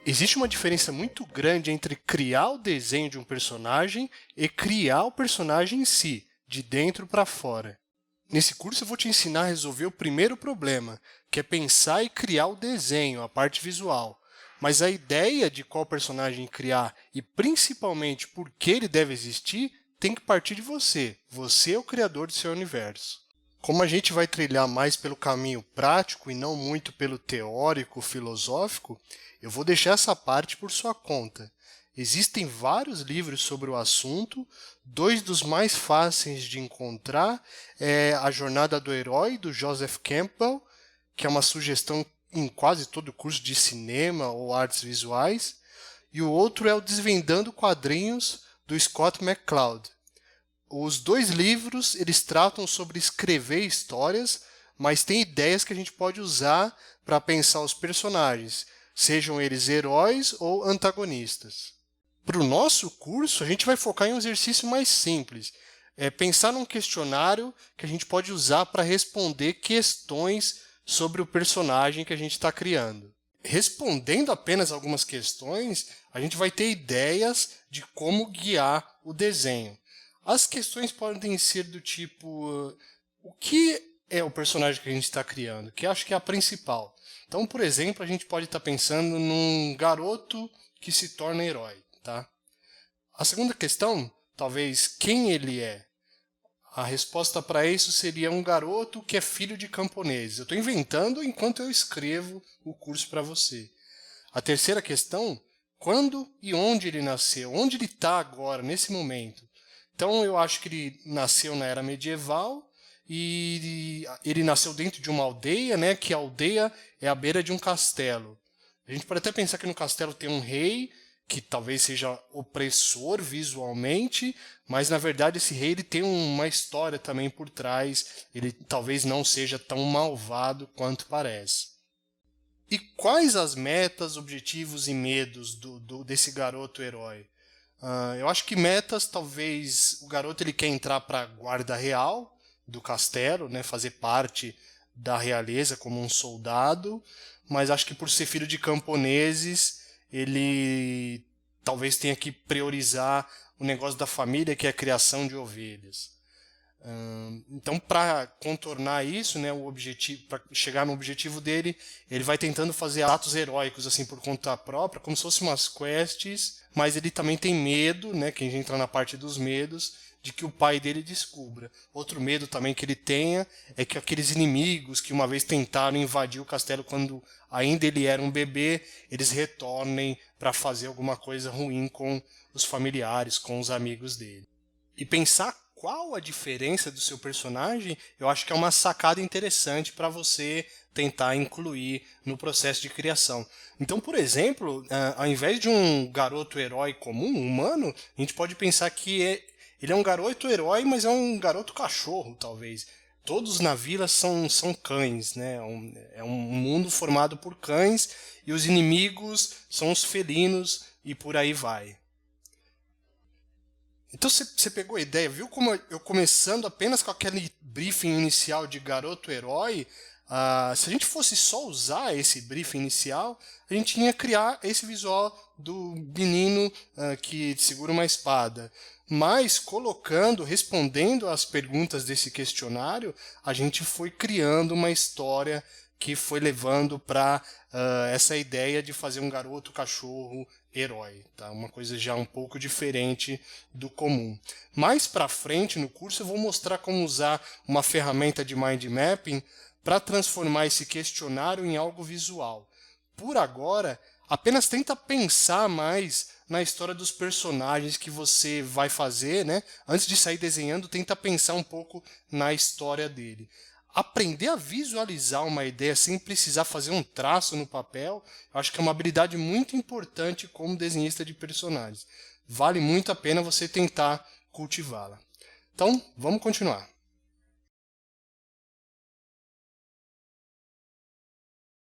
Existe uma diferença muito grande entre criar o desenho de um personagem e criar o personagem em si, de dentro para fora. Nesse curso eu vou te ensinar a resolver o primeiro problema, que é pensar e criar o desenho, a parte visual. Mas a ideia de qual personagem criar e principalmente por que ele deve existir tem que partir de você. Você é o criador do seu universo. Como a gente vai trilhar mais pelo caminho prático e não muito pelo teórico, filosófico, eu vou deixar essa parte por sua conta. Existem vários livros sobre o assunto, dois dos mais fáceis de encontrar é A Jornada do Herói, do Joseph Campbell, que é uma sugestão em quase todo curso de cinema ou artes visuais, e o outro é o Desvendando Quadrinhos, do Scott McCloud. Os dois livros, eles tratam sobre escrever histórias, mas tem ideias que a gente pode usar para pensar os personagens, sejam eles heróis ou antagonistas. Para o nosso curso, a gente vai focar em um exercício mais simples, pensar num questionário que a gente pode usar para responder questões sobre o personagem que a gente está criando. Respondendo apenas algumas questões, a gente vai ter ideias de como guiar o desenho. As questões podem ser do tipo, o que é o personagem que a gente está criando? Que eu acho que é a principal. Então, por exemplo, a gente pode estar pensando num garoto que se torna herói. Tá? A segunda questão, talvez, quem ele é? A resposta para isso seria um garoto que é filho de camponeses. Eu estou inventando enquanto eu escrevo o curso para você. A terceira questão, quando e onde ele nasceu? Onde ele está agora, nesse momento? Então, eu acho que ele nasceu na era medieval e ele nasceu dentro de uma aldeia, né, que a aldeia é à beira de um castelo. A gente pode até pensar que no castelo tem um rei, que talvez seja opressor visualmente, mas, na verdade, esse rei ele tem uma história também por trás. Ele talvez não seja tão malvado quanto parece. E quais as metas, objetivos e medos desse garoto herói? Eu acho que metas, talvez o garoto ele quer entrar para a guarda real do castelo, né, fazer parte da realeza como um soldado, mas acho que por ser filho de camponeses, ele talvez tenha que priorizar o negócio da família, que é a criação de ovelhas. Então, para contornar isso, né, o objetivo, para chegar no objetivo dele, ele vai tentando fazer atos heróicos assim por conta própria, como se fossem umas quests, mas ele também tem medo, né, que a gente entra na parte dos medos, de que o pai dele descubra. Outro medo também que ele tenha é que aqueles inimigos que uma vez tentaram invadir o castelo quando ainda ele era um bebê, eles retornem para fazer alguma coisa ruim com os familiares, com os amigos dele. E pensar qual a diferença do seu personagem, eu acho que é uma sacada interessante para você tentar incluir no processo de criação. Então, por exemplo, ao invés de um garoto herói comum, humano, a gente pode pensar que ele é um garoto herói, mas é um garoto cachorro, talvez. Todos na vila são cães, né? É um mundo formado por cães e os inimigos são os felinos e por aí vai. Então você pegou a ideia, viu como eu começando apenas com aquele briefing inicial de garoto-herói, se a gente fosse só usar esse briefing inicial, a gente ia criar esse visual do menino que segura uma espada. Mas respondendo às perguntas desse questionário, a gente foi criando uma história que foi levando para essa ideia de fazer um garoto cachorro herói, tá? Uma coisa já um pouco diferente do comum. Mais para frente no curso eu vou mostrar como usar uma ferramenta de mind mapping para transformar esse questionário em algo visual. Por agora, apenas tenta pensar mais na história dos personagens que você vai fazer, né? Antes de sair desenhando, tenta pensar um pouco na história dele. Aprender a visualizar uma ideia sem precisar fazer um traço no papel, eu acho que é uma habilidade muito importante como desenhista de personagens. Vale muito a pena você tentar cultivá-la. Então, vamos continuar.